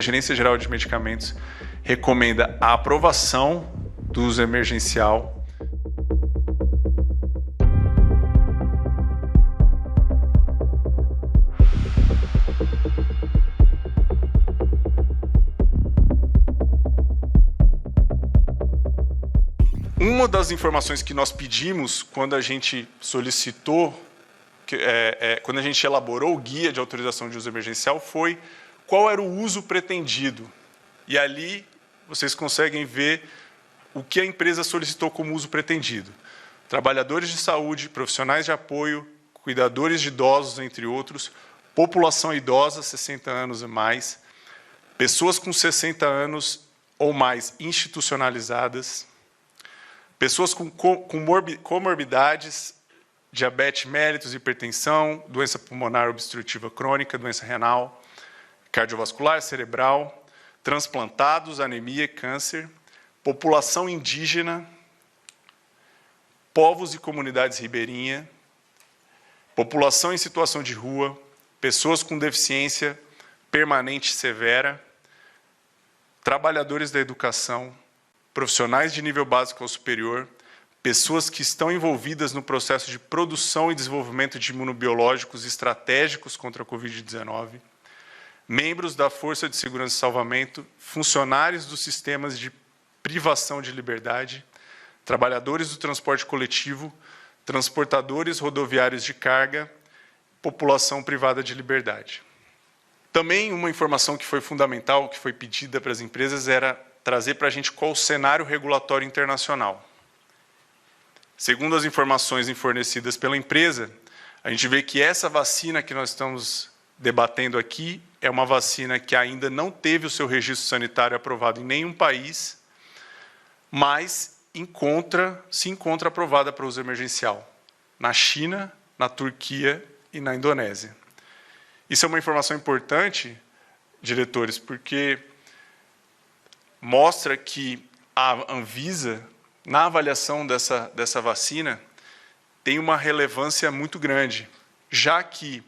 A Gerência Geral de Medicamentos recomenda a aprovação do uso emergencial. Uma das informações que nós pedimos quando a gente solicitou, quando a gente elaborou o guia de autorização de uso emergencial, foi qual era o uso pretendido. E ali vocês conseguem ver o que a empresa solicitou como uso pretendido. Trabalhadores de saúde, profissionais de apoio, cuidadores de idosos, entre outros, população idosa, 60 anos e mais, pessoas com 60 anos ou mais institucionalizadas, pessoas com comorbidades, diabetes mellitus, hipertensão, doença pulmonar obstrutiva crônica, doença renal, cardiovascular, cerebral, transplantados, anemia e câncer, população indígena, povos e comunidades ribeirinhas, população em situação de rua, pessoas com deficiência permanente severa, trabalhadores da educação, profissionais de nível básico ou superior, pessoas que estão envolvidas no processo de produção e desenvolvimento de imunobiológicos estratégicos contra a Covid-19, membros da Força de Segurança e Salvamento, funcionários dos sistemas de privação de liberdade, trabalhadores do transporte coletivo, transportadores rodoviários de carga, população privada de liberdade. Também uma informação que foi fundamental, que foi pedida para as empresas, era trazer para a gente qual o cenário regulatório internacional. Segundo as informações fornecidas pela empresa, a gente vê que essa vacina que nós estamos debatendo aqui é uma vacina que ainda não teve o seu registro sanitário aprovado em nenhum país, mas se encontra aprovada para uso emergencial na China, na Turquia e na Indonésia. Isso é uma informação importante, diretores, porque mostra que a Anvisa, na avaliação dessa vacina, tem uma relevância muito grande, já que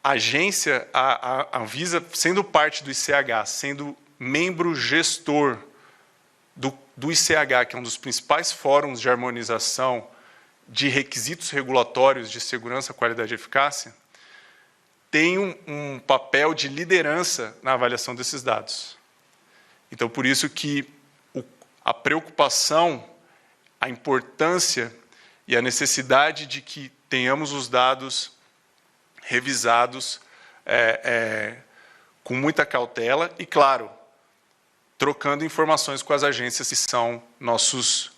a agência, a Anvisa, sendo parte do ICH, sendo membro gestor do ICH, que é um dos principais fóruns de harmonização de requisitos regulatórios de segurança, qualidade e eficácia, tem um papel de liderança na avaliação desses dados. Então, por isso que a preocupação, a importância e a necessidade de que tenhamos os dados revisados com muita cautela e, claro, trocando informações com as agências que são nossos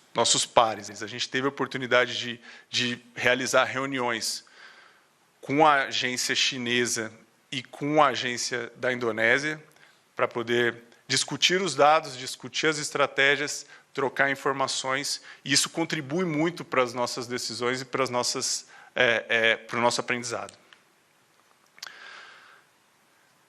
pares. A gente teve a oportunidade de realizar reuniões com a agência chinesa e com a agência da Indonésia para poder discutir os dados, discutir as estratégias, trocar informações, e isso contribui muito para as nossas decisões e para o nosso aprendizado.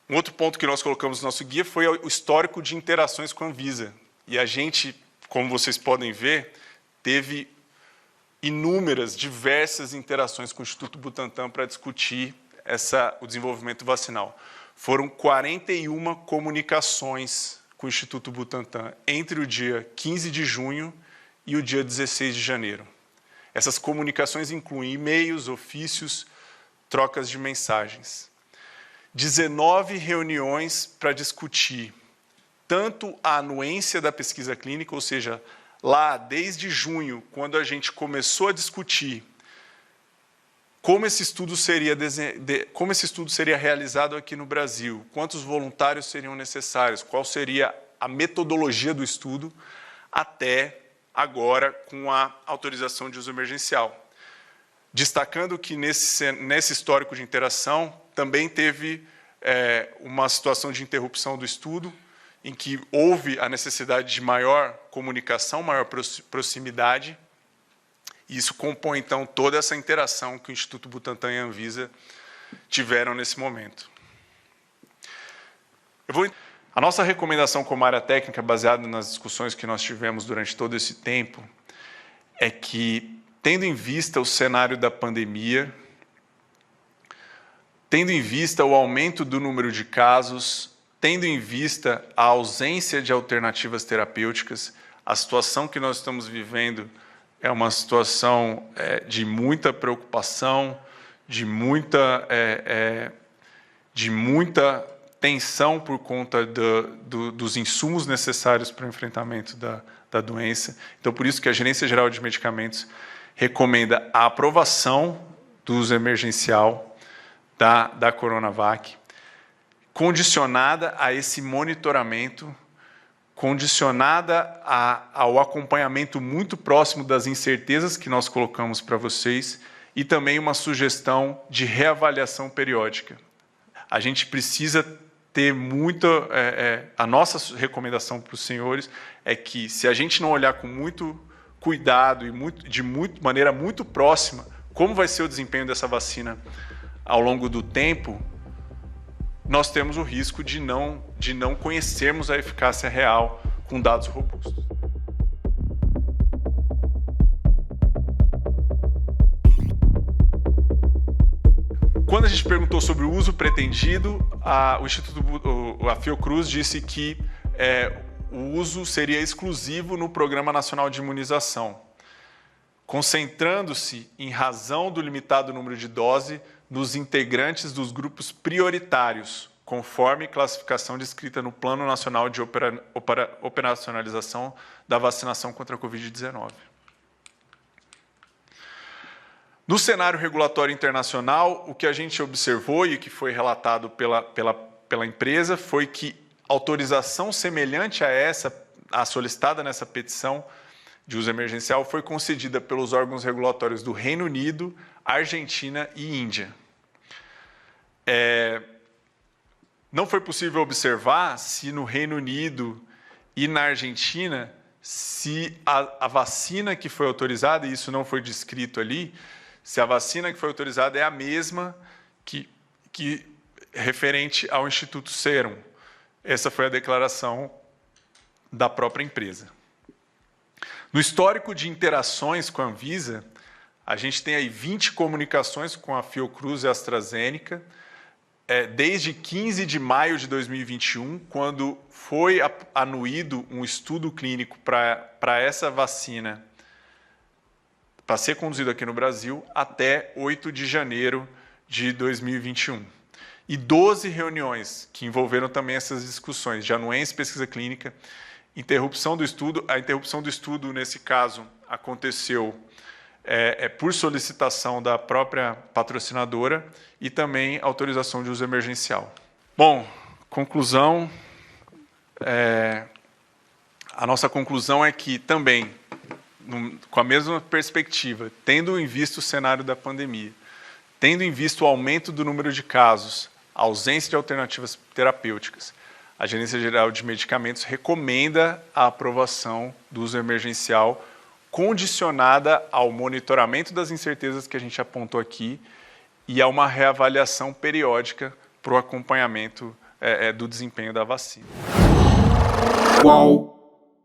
Um outro ponto que nós colocamos no nosso guia foi o histórico de interações com a Anvisa. E a gente, como vocês podem ver, teve diversas interações com o Instituto Butantan para discutir o desenvolvimento vacinal. Foram 41 comunicações com o Instituto Butantan entre o dia 15 de junho e o dia 16 de janeiro. Essas comunicações incluem e-mails, ofícios, trocas de mensagens. 19 reuniões para discutir tanto a anuência da pesquisa clínica, ou seja, lá desde junho, quando a gente começou a discutir como esse estudo seria realizado aqui no Brasil, quantos voluntários seriam necessários, qual seria a metodologia do estudo, até agora com a autorização de uso emergencial. Destacando que nesse histórico de interação também teve uma situação de interrupção do estudo, em que houve a necessidade de maior comunicação, maior proximidade, e isso compõe, então, toda essa interação que o Instituto Butantan e a Anvisa tiveram nesse momento. A nossa recomendação como área técnica, baseada nas discussões que nós tivemos durante todo esse tempo, é que, tendo em vista o cenário da pandemia, tendo em vista o aumento do número de casos, tendo em vista a ausência de alternativas terapêuticas, a situação que nós estamos vivendo é uma situação de muita preocupação, de muita tensão por conta dos insumos necessários para o enfrentamento da doença. Então, por isso que a Gerência Geral de Medicamentos recomenda a aprovação do uso emergencial da Coronavac, condicionada a esse monitoramento, condicionada ao acompanhamento muito próximo das incertezas que nós colocamos para vocês e também uma sugestão de reavaliação periódica. A gente precisa ter a nossa recomendação para os senhores é que, se a gente não olhar com muito cuidado e de maneira muito próxima como vai ser o desempenho dessa vacina ao longo do tempo, nós temos o risco de não conhecermos a eficácia real com dados robustos. Quando a gente perguntou sobre o uso pretendido, a Fiocruz disse que o uso seria exclusivo no Programa Nacional de Imunização, concentrando-se, em razão do limitado número de doses, nos integrantes dos grupos prioritários, conforme classificação descrita no Plano Nacional de Operacionalização da Vacinação contra a Covid-19. No cenário regulatório internacional, o que a gente observou e que foi relatado pela empresa foi que autorização semelhante a solicitada nessa petição de uso emergencial foi concedida pelos órgãos regulatórios do Reino Unido, Argentina e Índia. Não foi possível observar se no Reino Unido e na Argentina, se a vacina que foi autorizada, e isso não foi descrito ali, se a vacina que foi autorizada é a mesma que referente ao Instituto Serum. Essa foi a declaração da própria empresa. No histórico de interações com a Anvisa, a gente tem aí 20 comunicações com a Fiocruz e a AstraZeneca, desde 15 de maio de 2021, quando foi anuído um estudo clínico para essa vacina, para ser conduzido aqui no Brasil, até 8 de janeiro de 2021. E 12 reuniões que envolveram também essas discussões de anuência, pesquisa clínica, interrupção do estudo. A interrupção do estudo, nesse caso, aconteceu por solicitação da própria patrocinadora e também autorização de uso emergencial. Bom, conclusão. A nossa conclusão é que também, com a mesma perspectiva, tendo em vista o cenário da pandemia, tendo em vista o aumento do número de casos, a ausência de alternativas terapêuticas, a Gerência Geral de Medicamentos recomenda a aprovação do uso emergencial condicionada ao monitoramento das incertezas que a gente apontou aqui e a uma reavaliação periódica para o acompanhamento do desempenho da vacina. Qual